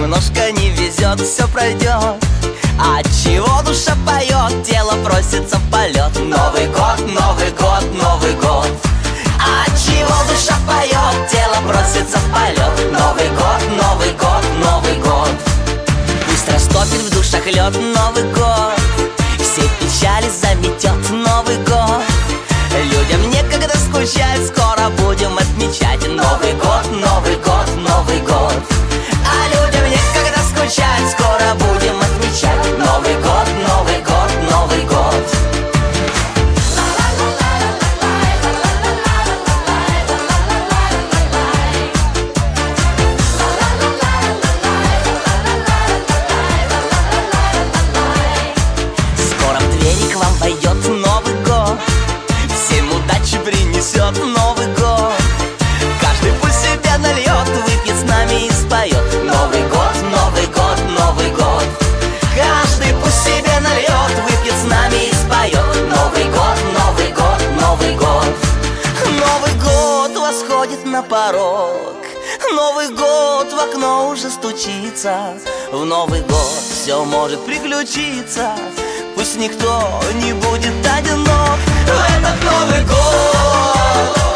немножко не везет, все пройдет. Отчего душа поет, тело просится в полет. Новый год, Новый год, Новый год. Отчего душа поет, тело просится в полет. Новый год, Новый год, Новый год. Пусть растопит в душах лед Новый год, все печали заметет Новый год. Людям некогда скучать, скоро будем отмечать Новый год, Новый год, Новый год. А людям некогда скучать, скоро будем отмечать Новый год, Новый год, Новый год. Скоро в двери к вам войдет Новый год, всем удачи принесет Новый год. Каждый пусть себя нальет, выпьет с нами и споет Новый год, Новый год, Новый год. Каждый пусть себе нальет, выпьет с нами и споет Новый год, Новый год, Новый год. Новый год восходит на порог, Новый год в окно уже стучится. В Новый год все может приключиться, пусть никто не будет одинок в этот Новый год.